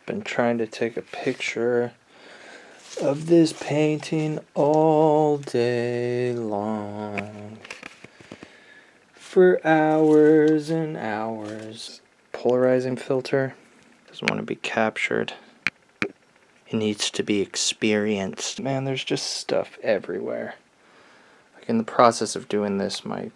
Been trying to take a picture of this painting all day long for hours and hours. Polarizing filter doesn't want to be captured. It needs to be experienced. Man, there's just stuff everywhere. Like in the process of doing this, my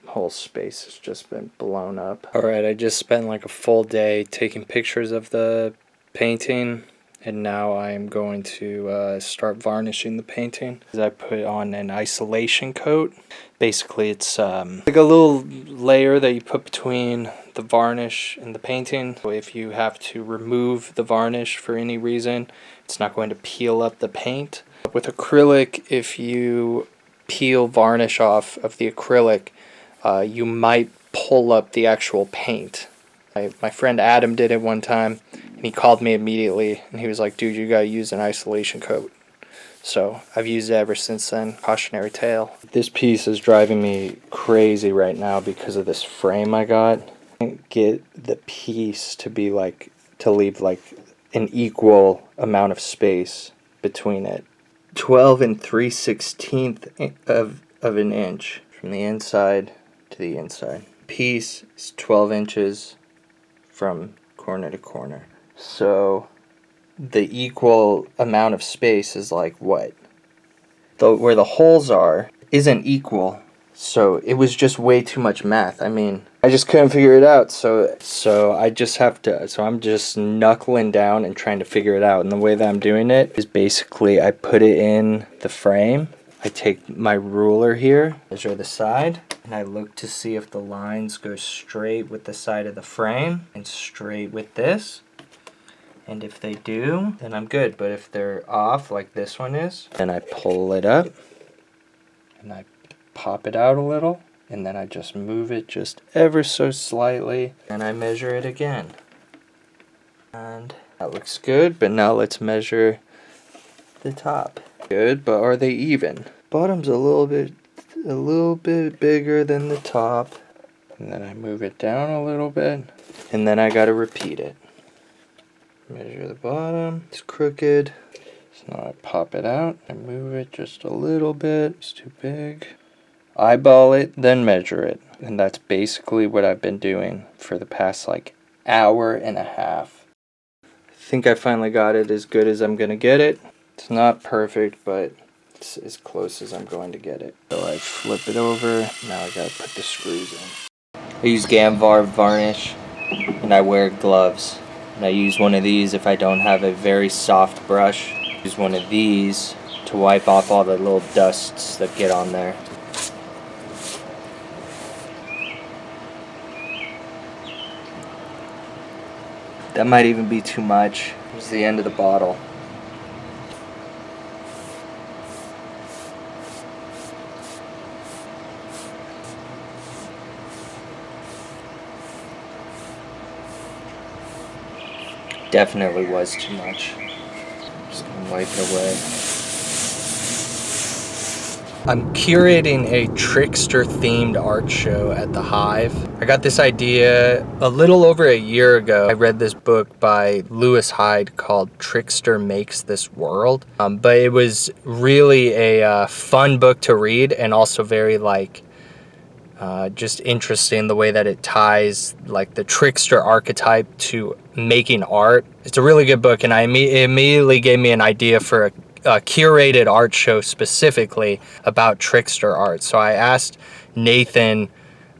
whole space has just been blown up. Alright, I just spent like a full day taking pictures of the painting, and now I'm going to start varnishing the painting. I put on an isolation coat. Basically, it's like a little layer that you put between the varnish and the painting. So if you have to remove the varnish for any reason, it's not going to peel up the paint. With acrylic, if you peel varnish off of the acrylic, you might pull up the actual paint. My friend Adam did it one time, and he called me immediately, and he was like, dude, you gotta use an isolation coat. So I've used it ever since then. Cautionary tale. This piece is driving me crazy right now because of this frame I got. I can't get the piece to be like, to leave like an equal amount of space between it. 12 3/16 of an inch from the inside to the inside. Piece is 12 inches from corner to corner. So the equal amount of space is like what? Where the holes are isn't equal. So it was just way too much math. I mean, I just couldn't figure it out. So I just have to, so I'm just knuckling down and trying to figure it out. And the way that I'm doing it is basically I put it in the frame. I take my ruler here, measure the side, and I look to see if the lines go straight with the side of the frame and straight with this. And if they do, then I'm good. But if they're off, like this one is, then I pull it up and I pop it out a little, and then I just move it just ever so slightly, and I measure it again. And that looks good, but now let's measure the top. Good, but are they even? Bottom's a little bit bigger than the top, and then I move it down a little bit, and then I gotta repeat it. Measure the bottom, it's crooked, so now I pop it out, I move it just a little bit, it's too big. Eyeball it, then measure it. And that's basically what I've been doing for the past like hour and a half. I think I finally got it as good as I'm gonna get it. It's not perfect, but it's as close as I'm going to get it. So I flip it over, now I gotta put the screws in. I use Gamvar varnish, and I wear gloves. And I use one of these if I don't have a very soft brush. I use one of these to wipe off all the little dusts that get on there. That might even be too much. Here's the end of the bottle. Definitely was too much. Just gonna wipe it away. I'm curating a trickster themed art show at the Hive. I got this idea a little over a year ago. I read this book by Lewis Hyde called Trickster Makes This World. But it was really a fun book to read, and also very like just interesting the way that it ties like the trickster archetype to making art. It's a really good book, and it immediately gave me an idea for a curated art show specifically about trickster art. So I asked Nathan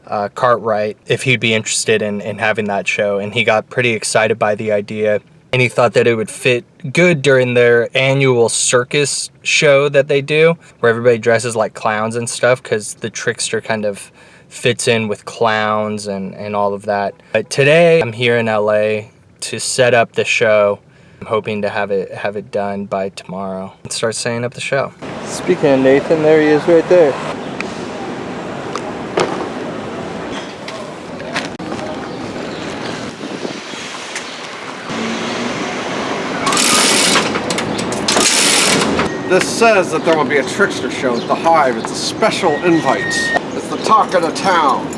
Cartwright if he'd be interested in having that show, and he got pretty excited by the idea, and he thought that it would fit good during their annual circus show that they do, where everybody dresses like clowns and stuff, because the trickster kind of fits in with clowns and all of that. But today I'm here in LA to set up the show. I'm hoping to have it done by tomorrow and start setting up the show. Speaking of Nathan, there he is right there. This says that there will be a trickster show at the Hive. It's a special invite. It's the talk of the town.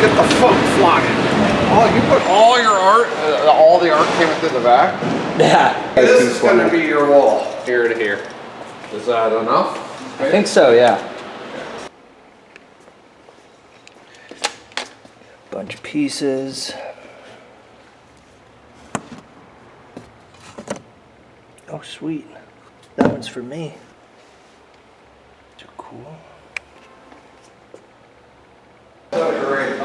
Get the folk flying. Oh, you put all your art, all the art came through the back? Yeah. This is going to be your wall, here to here. Is that enough? I think so, yeah. Bunch of pieces. Oh, sweet. That one's for me. They're cool. Great.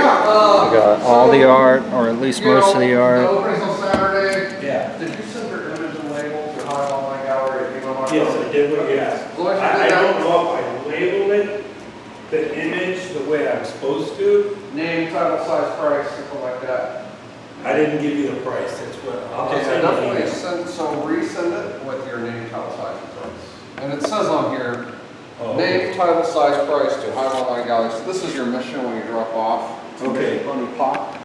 I got all the art, or at least most of the art. The opening's on Saturday. Yeah. Did you send your image and label to Hive Gallery? If you know what Yes, I did what you asked. As long as you I did don't that, know if I labeled it, the image, the way I'm supposed to. name, title, size, price, something like that. I didn't give you the price, that's what, I'll Okay, send you definitely an email. resend it with your name, title, size, and price. And it says on here, Oh, name, title, size, price to Hive Online Gallery. So this is your mission when you drop off. Okay. On your pot.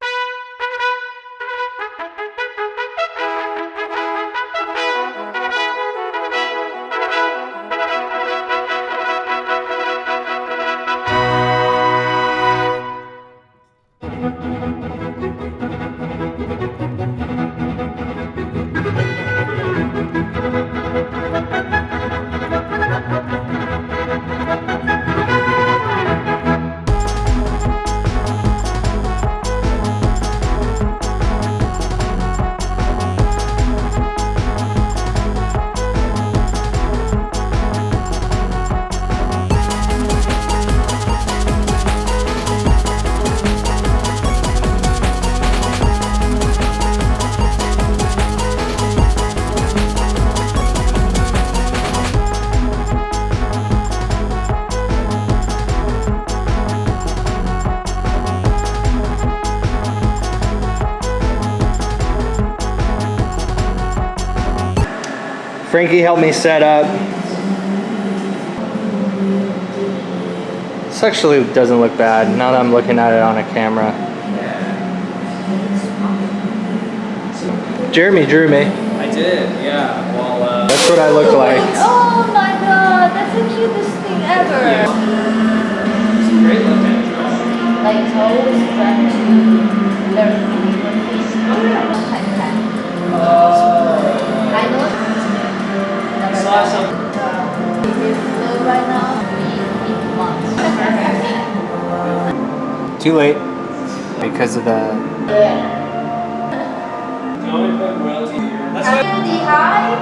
Frankie helped me set up. This actually doesn't look bad now that I'm looking at it on a camera. Jeremy drew me. I did, yeah. Well, That's what I look like. Oh my god, that's the cutest thing ever. it's a great looking. Like toes trying to learn calligraphy. I know. I saw some. If you feel right now, we Too late because of the. Yeah. The only put royalty here. That's Are you the hive?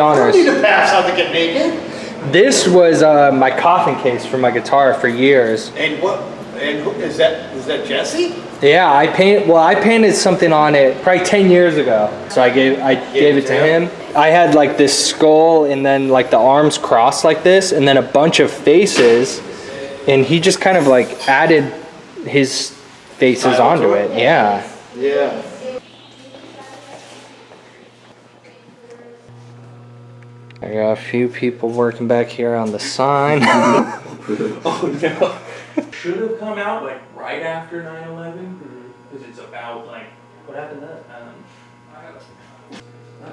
Honors. need to pass out to get naked. This was my coffin case for my guitar for years. And what? And who is that? Is that Jesse? Yeah, I painted something on it probably 10 years ago. So I gave it to him. I had like this skull and then like the arms crossed like this and then a bunch of faces, and he just kind of like added his faces onto it. Yeah. Yeah. I got a few people working back here on the sign. Oh no. Should have come out like right after 9/11, because it's about like, what happened then?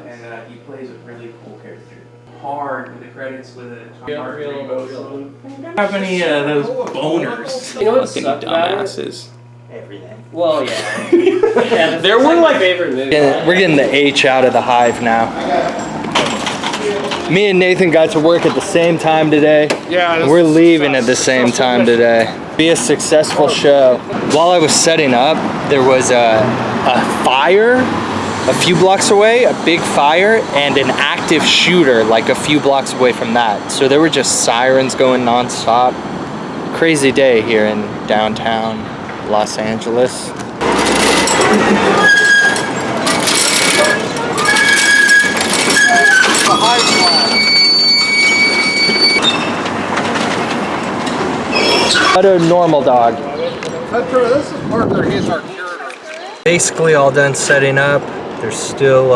And he plays a really cool character. Hard with the credits with a hard rainbow salute. Have any of those boners? You know what sucked about it? Everything. Well, yeah. Yeah, There it's were my like- favorite movie. We're getting the H out of the Hive now. Me and Nathan got to work at the same time today. Yeah. We're leaving at the same time today. Be a successful show. While I was setting up, there was a fire a few blocks away, a big fire, and an active shooter like a few blocks away from that. So there were just sirens going nonstop. Crazy day here in downtown Los Angeles. But a normal dog. This is Parker, he's our curator. Basically all done setting up. There's still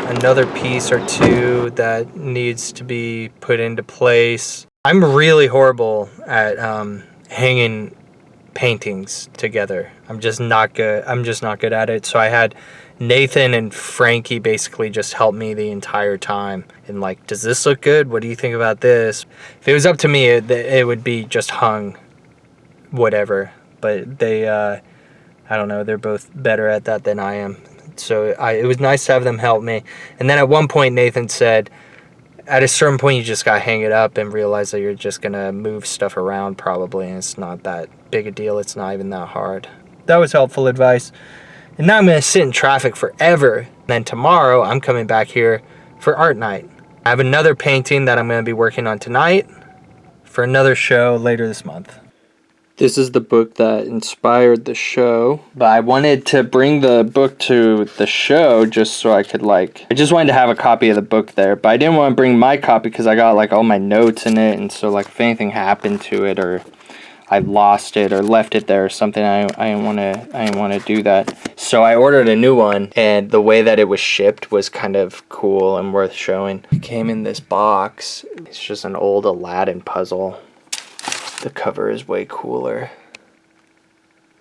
another piece or two that needs to be put into place. I'm really horrible at hanging paintings together. I'm just not good at it. So I had Nathan and Frankie basically just help me the entire time. And like, does this look good? What do you think about this? If it was up to me, it would be just hung whatever. But they, I don't know, they're both better at that than I am. So it was nice to have them help me. And then at one point, Nathan said, at a certain point, you just got to hang it up and realize that you're just going to move stuff around probably, and it's not that big a deal. It's not even that hard. That was helpful advice. And now I'm going to sit in traffic forever. Then tomorrow, I'm coming back here for art night. I have another painting that I'm going to be working on tonight for another show later this month. This is the book that inspired the show, but I wanted to bring the book to the show just so I could I just wanted to have a copy of the book there, but I didn't want to bring my copy because I got all my notes in it, and so if anything happened to it or I lost it or left it there or something, I didn't want to do that. So I ordered a new one, and the way that it was shipped was kind of cool and worth showing. It came in this box. It's just an old Aladdin puzzle. The cover is way cooler,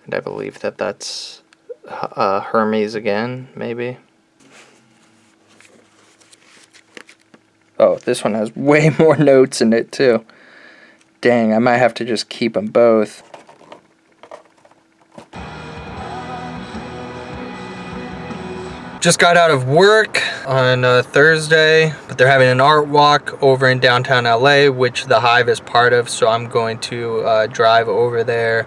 and I believe that that's Hermes again, maybe. Oh, this one has way more notes in it too. Dang, I might have to just keep them both. Just got out of work on Thursday, but they're having an art walk over in downtown LA, which the Hive is part of, so I'm going to drive over there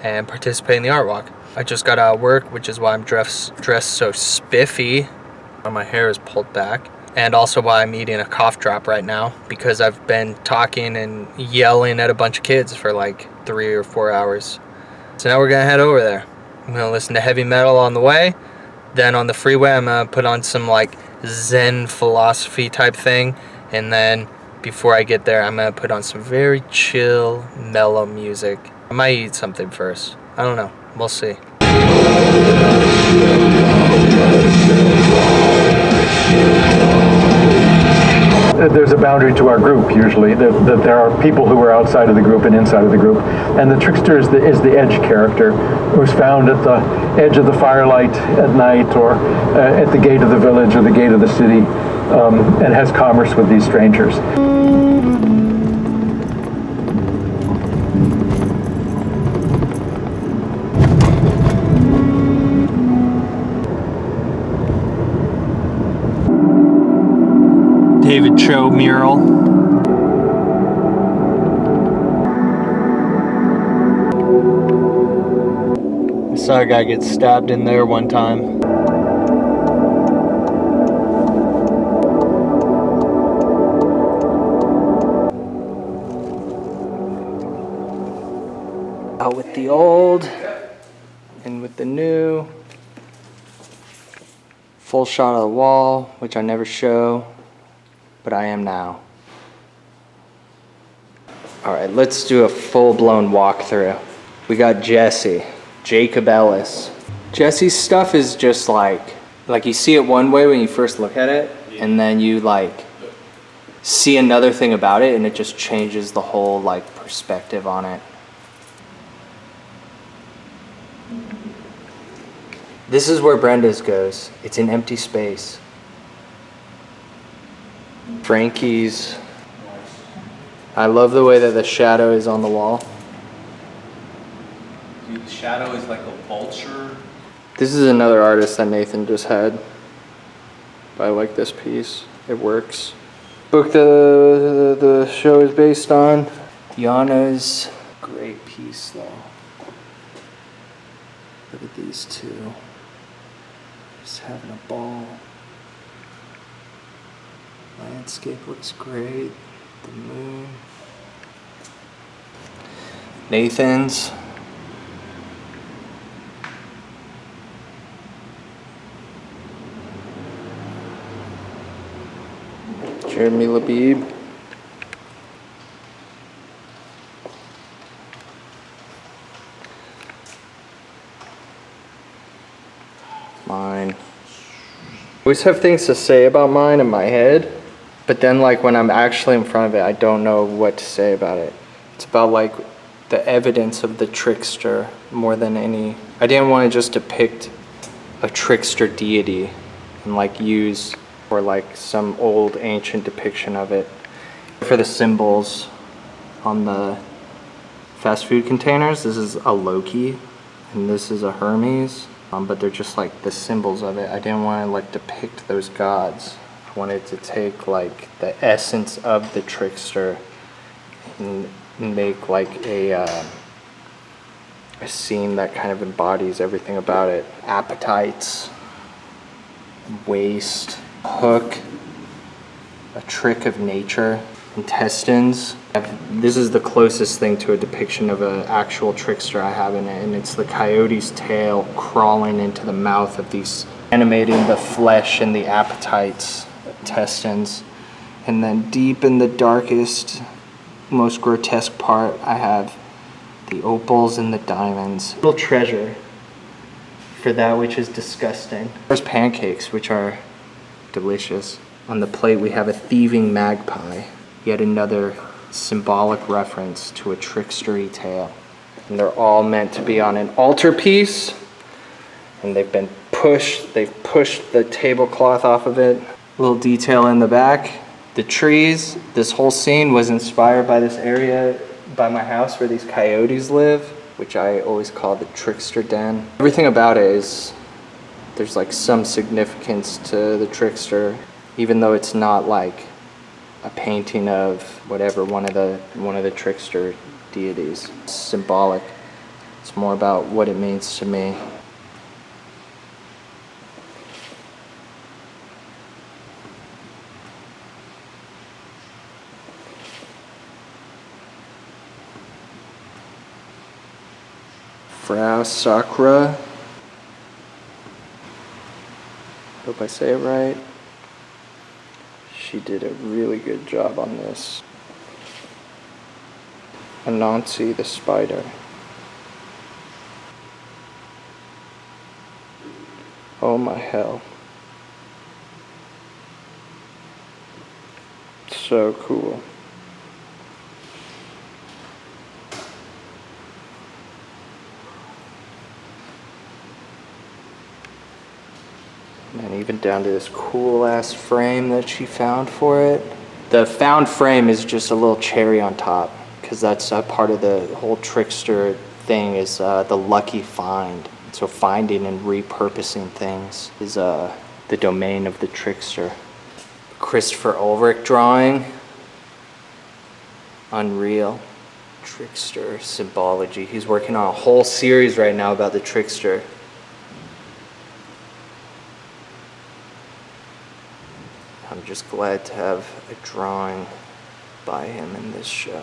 and participate in the art walk. I just got out of work, which is why I'm dressed so spiffy. My hair is pulled back, and also why I'm eating a cough drop right now, because I've been talking and yelling at a bunch of kids for 3 or 4 hours. So now we're gonna head over there. I'm gonna listen to heavy metal on the way. Then on the freeway, I'm gonna put on some Zen philosophy type thing, and then before I get there, I'm gonna put on some very chill, mellow music. I might eat something first. I don't know. We'll see. There's a boundary to our group usually, that there are people who are outside of the group and inside of the group, and the trickster is the edge character who's found at the edge of the firelight at night, or at the gate of the village or the gate of the city, and has commerce with these strangers. David Cho mural. I saw a guy get stabbed in there one time. Out with the old, in with the new. Full shot of the wall, which I never show, but I am now. All right, let's do a full-blown walkthrough. We got Jesse, Jacob Ellis. Jesse's stuff is just like you see it one way when you first look at it, and then you see another thing about it, and it just changes the whole perspective on it. This is where Brenda's goes. It's an empty space. Frankie's. I love the way that the shadow is on the wall. Dude, the shadow is like a vulture. This is another artist that Nathan just had. But I like this piece. It works. Book the show is based on. Yana's great piece though. Look at these two. Just having a ball. Landscape looks great. The moon. Nathan's. Jeremy Labib. Mine. I always have things to say about mine in my head, but then when I'm actually in front of it, I don't know what to say about it. It's about the evidence of the trickster more than any. I didn't want to just depict a trickster deity and use or some old ancient depiction of it. For the symbols on the fast food containers. This is a Loki, and this is a Hermes. But they're just like the symbols of it. I didn't want to like depict those gods. I wanted to take like the essence of the trickster and make like a scene that kind of embodies everything about it. Appetites, waste, hook, a trick of nature, intestines. This is the closest thing to a depiction of an actual trickster I have in it, and it's the coyote's tail crawling into the mouth of these, animating the flesh and the appetites, intestines. And then deep in the darkest, most grotesque part, I have the opals and the diamonds. Little treasure for that which is disgusting. There's pancakes, which are delicious. On the plate we have a thieving magpie, yet another symbolic reference to a trickstery tale. And they're all meant to be on an altarpiece, and they've pushed the tablecloth off of it. A little detail in the back. The trees, this whole scene was inspired by this area by my house where these coyotes live, which I always call the trickster den. Everything about it is, there's like some significance to the trickster, even though it's not like a painting of whatever one of the trickster deities. It's symbolic. It's more about what it means to me. Frau Sakura. Hope I say it right. She did a really good job on this. Anansi the spider. Oh my hell. So cool. And even down to this cool ass frame that she found for it. The found frame is just a little cherry on top, because that's a part of the whole trickster thing, is the lucky find. So finding and repurposing things is the domain of the trickster. Christopher Ulrich drawing. Unreal. Trickster symbology. He's working on a whole series right now about the trickster. I'm just glad to have a drawing by him in this show.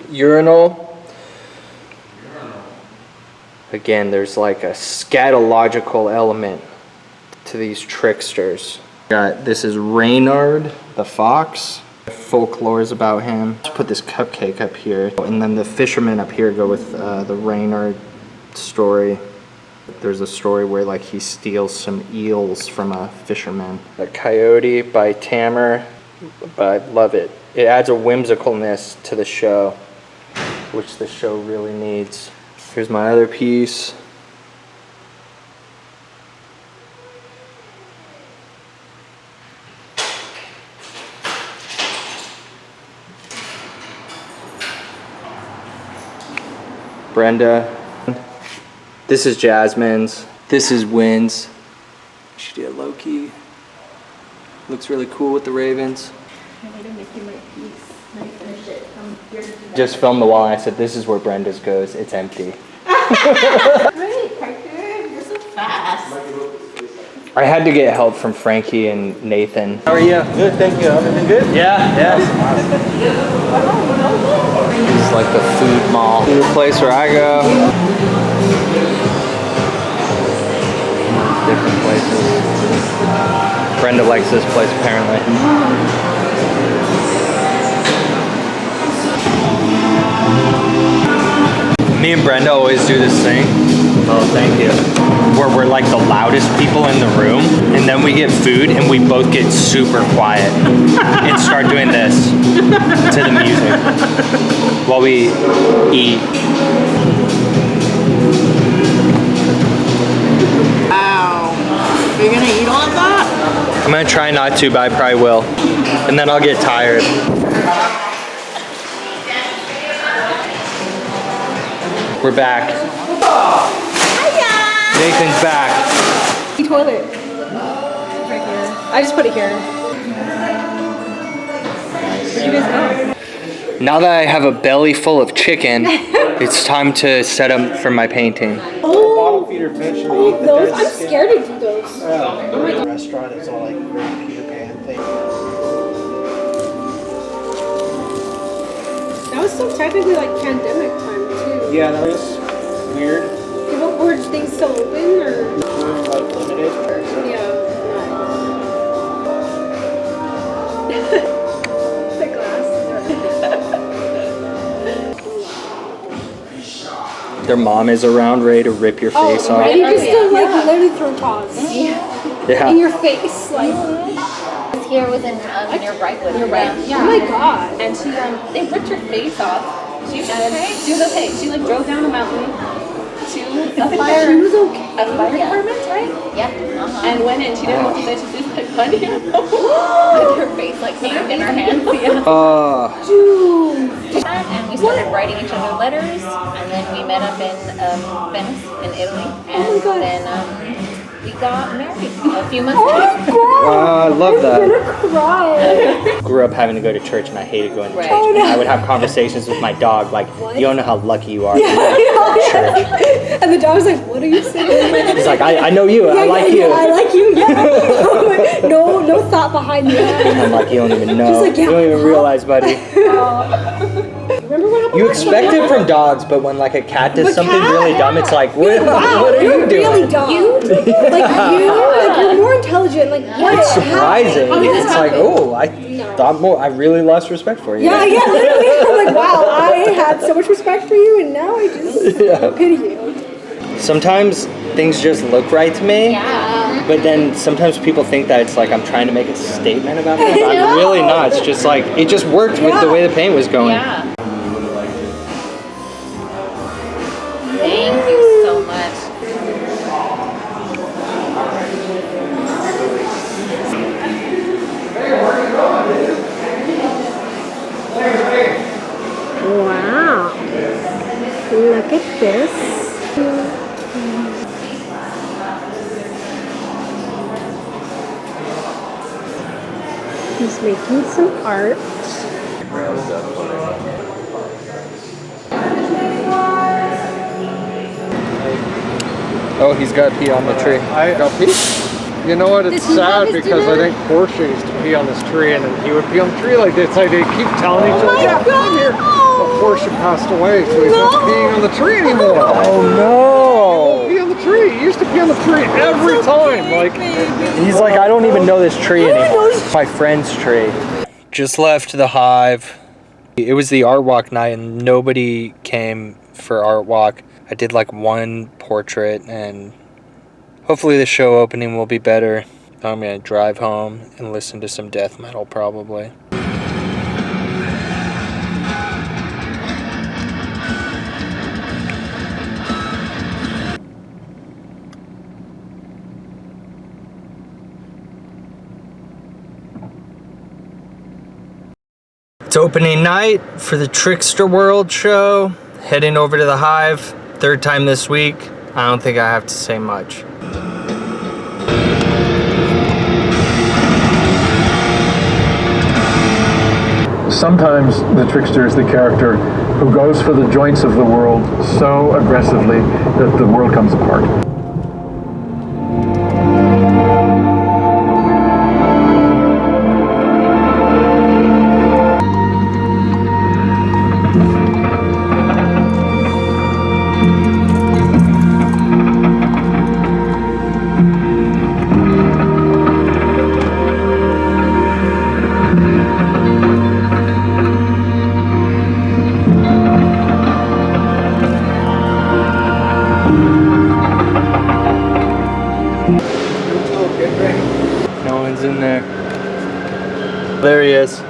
Urinal. Again, there's like a scatological element to these tricksters. This is Reynard the fox. Folklore is about him. Let's put this cupcake up here, and then the fishermen up here go with the Reynard story. There's a story where like he steals some eels from a fisherman. The Coyote by Tamer, but I love it. It adds a whimsicalness to the show, which the show really needs. Here's my other piece. Brenda. This is Jasmine's. This is Wynn's. She did Loki. Looks really cool with the ravens. I need to make you my piece. I finished it. I'm here to do that. Just filmed the wall and I said, this is where Brenda's goes. It's empty. Great, Parker. You're so fast. I had to get help from Frankie and Nathan. How are you? Good, thank you. Everything good? Yeah. This is like the food mall. The place where I go. Different places. Brenda likes this place apparently. Me and Brenda always do this thing. Oh, thank you. Where we're like the loudest people in the room, and then we get food and we both get super quiet and start doing this to the music while we eat. I'm gonna try not to, but I probably will. And then I'll get tired. We're back. Hiya! Nathan's back. The toilet. Right here. I just put it here. Where'd you guys go? Now that I have a belly full of chicken, it's time to set up for my painting. Bottle feeder fish. Oh, those? I'm scared to do those. The restaurant is all like very Peter Pan thing. That was still technically like pandemic time too. Yeah, that was weird. Were things still open or? We're like limited. Yeah. The glass. Their mom is around, ready to rip your face off. And you can still like literally throw paws Yeah. in your face, like. Here within near Brightwood. Near Brightwood. Oh my god. And she they ripped her face off. She was okay. She was okay. She like drove down a mountain to a fire. She was okay. A fire department, right? Yeah. And went in. She didn't know what to say. She just like funny with her face like hanging in her hands. Yeah. And we started writing each other letters, and then we met up in Venice, in Italy, and then we got married a few months later. I love that. Cry. Grew up having to go to church and I hated going to Right. church. And I would have conversations with my dog like, you don't know how lucky you are. And the dog was like, "What are you saying?" He's like, I know you. I like you. I like you. Yeah. no thought behind that. I'm like, you don't even know. Just like, yeah. You don't even realize, buddy. Remember what happened? You expect it from dogs, but when like a cat does something really dumb, it's like, what are you doing? Really dumb. Like you're more intelligent. Like what? It's surprising. How did this It's like, happen? oh, I thought more. I really lost respect for you. Yeah, literally. I'm like, wow, I had so much respect for you, and now I just pity you. Sometimes things just look right to me. Yeah. But then sometimes people think that it's like I'm trying to make a statement about it. But I'm really not. It's just like, it just worked with the way the paint was going. Yeah. Thank you so much. Wow. Look at this. He's making some art. Oh, he's got pee on the tree. I got pee. You know what? It's Does he have sad his because dinner? I think Portia used to pee on this tree, and then he would pee on the tree like this. Like they keep telling each other, "Yeah, come here." But Portia passed away, so he's not peeing on the tree anymore. Oh no! Pee on the tree. He used to pee on the tree every time. Like He's like, I don't even know this tree anymore. My friend's tree. Just left the Hive. It was the art walk night and nobody came for art walk. I did like one portrait and hopefully the show opening will be better. I'm gonna drive home and listen to some death metal probably. It's opening night for the Trickster World show. Heading over to the Hive, third time this week. I don't think I have to say much. Sometimes the trickster is the character who goes for the joints of the world so aggressively that the world comes apart. No one's in there. There he is.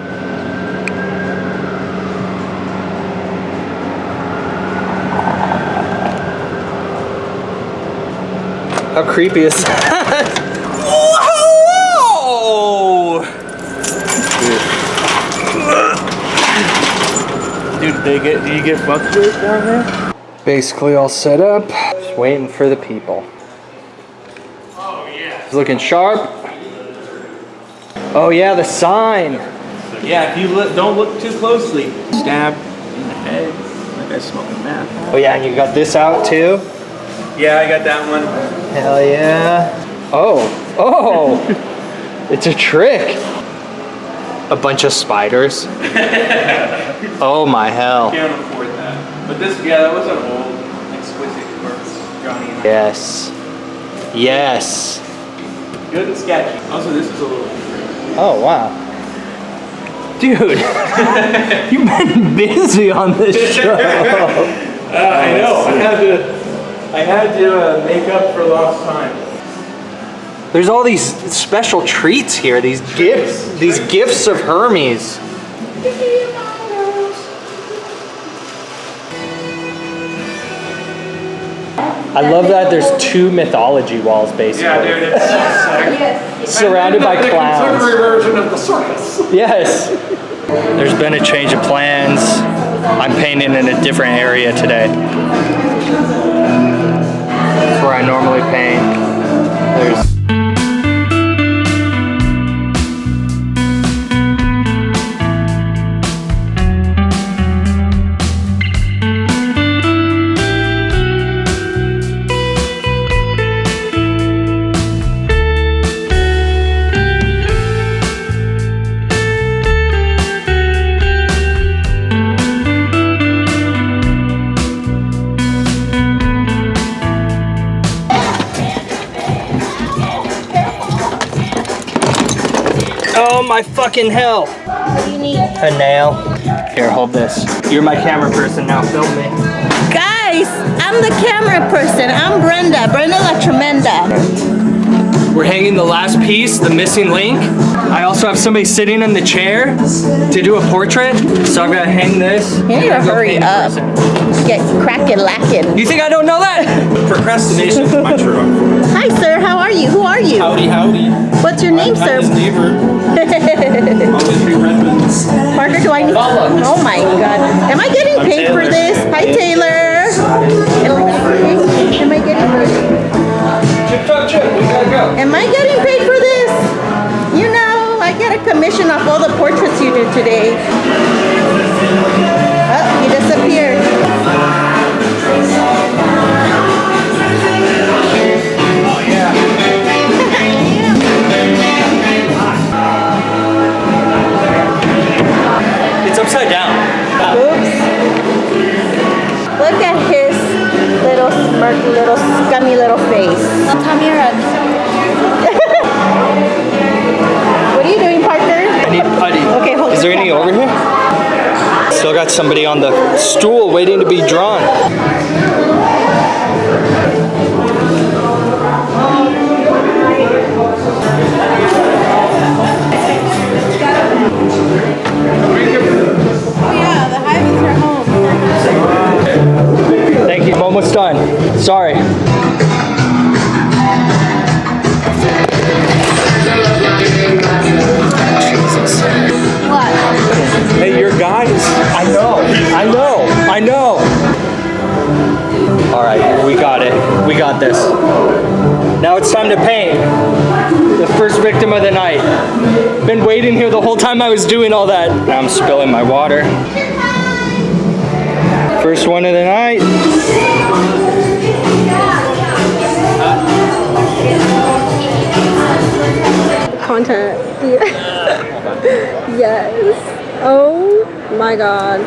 How creepy is that? Whoa! Do you get buckwheat down there? Basically all set up. Just waiting for the people. Oh yeah. It's looking sharp. Oh yeah, the sign. Yeah, if you don't look too closely, stab in the head. That guy's smoking meth. Oh yeah, and you got this out too? Yeah, I got that one. Hell yeah. Oh, it's a trick. A bunch of spiders. Oh my hell. Can't afford that. But this, yeah, that was an old, exquisite corpse, Johnny and I. Yes. Yes. Good and sketchy. Also, this is a little. Oh wow. Dude, you've been busy on this show. I know. I had to make up for lost time. There's all these special treats here. These gifts of Hermes. I love that there's 2 mythology walls basically. Yeah, dude, it's so sick. Surrounded by clowns. Contemporary version of the circus. Yes. There's been a change of plans. I'm painting in a different area today. That's where I normally paint. There's oh my fucking hell. What do you need? A nail. Here, hold this. You're my camera person now, film me. Guys, I'm the camera person. I'm Brenda La Tremenda. We're hanging the last piece, the missing link. I also have somebody sitting in the chair to do a portrait, so I've got to hang this. You need to hurry up. Get crackin' lackin'. You think I don't know that? Procrastination is my true. Hi, sir. How are you? Who are you? Howdy, howdy. What's your name, sir? I'm his neighbor. Always be Redmond. Parker, do I need? Oh my God. Am I getting paid for this? Hi, Taylor. Am I getting paid? Chip, we gotta go. Am I getting paid for this? You know, I get a commission off all the portraits you did today. Oh, he disappeared. It's upside down. Oops. Look at his little smirk, little scummy little face. Tamira. What are you doing, Parker? I need putty. Okay, hold Is there your any camera. over here? Still got somebody on the stool waiting to be drawn. Oh yeah, the Hive is her home. Thank you, I'm almost done. Sorry. What? Hey, your guys. I know. All right, we got it. We got this. Now it's time to paint. The first victim of the night. Been waiting here the whole time I was doing all that. Now I'm spilling my water. First one of the night. Content. Yes. Oh my God.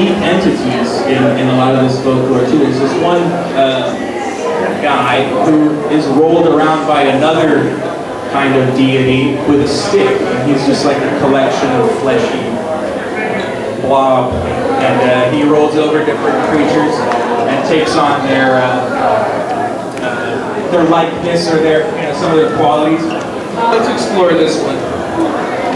unique entities in a lot of this folklore too. There's this one guy who is rolled around by another kind of deity with a stick. And he's just like a collection of fleshy blob. And he rolls over different creatures and takes on their likeness or their, some of their qualities. Let's explore this one.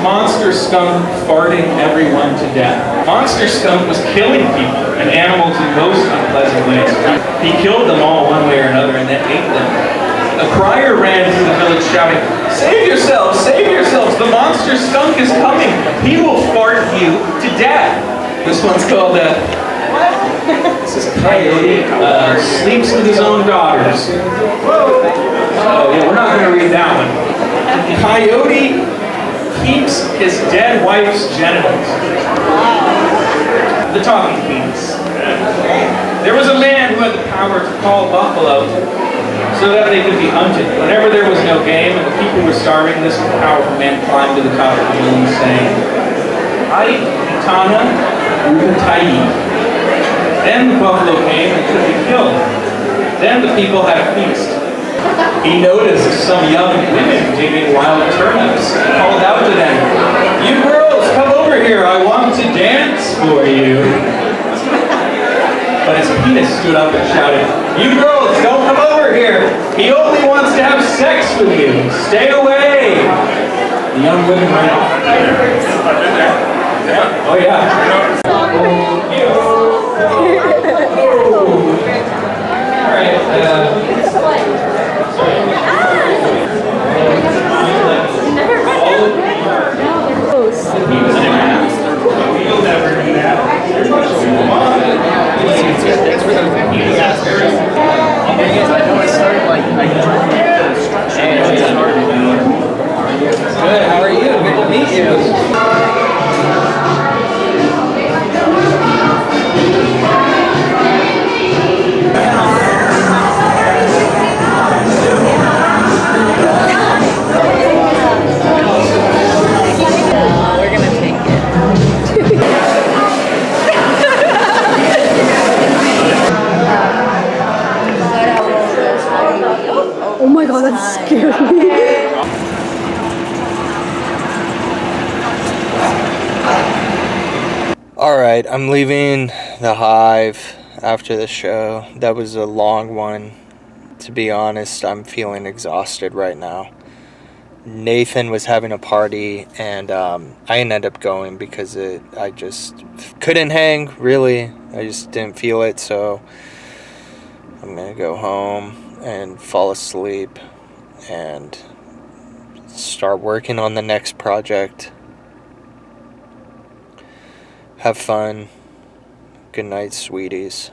Monster skunk farting everyone to death. Monster skunk was killing people and animals in most unpleasant ways. He killed them all one way or another and then ate them. A crier ran through the village shouting, "Save yourselves! Save yourselves! The monster skunk is coming! He will fart you to death!" This one's called, this is Coyote, sleeps with his own daughters. Oh yeah, we're not going to read that one. Coyote keeps his dead wife's genitals. The talking penis. There was a man who had the power to call buffalo so that they could be hunted. Whenever there was no game and the people were starving, this powerful man climbed to the top of the hill and sang, "Ai Itana Rukatai." Then the buffalo came and could be killed. Then the people had a feast. He noticed some young women digging wild turnips. He called out to them, "You girls, come over here. I want to dance for you." But his penis stood up and shouted, "You girls, don't come over here. He only wants to have sex with you. Stay away." The young women ran off. Yeah. Oh yeah. All right. Good, how are you? Good to meet you. Oh my god, that scared me. Alright, I'm leaving the Hive after the show. That was a long one. To be honest, I'm feeling exhausted right now. Nathan was having a party and I ended up going because I just couldn't hang, really. I just didn't feel it, so I'm gonna go home and fall asleep and start working on the next project. Have fun. Good night, sweeties.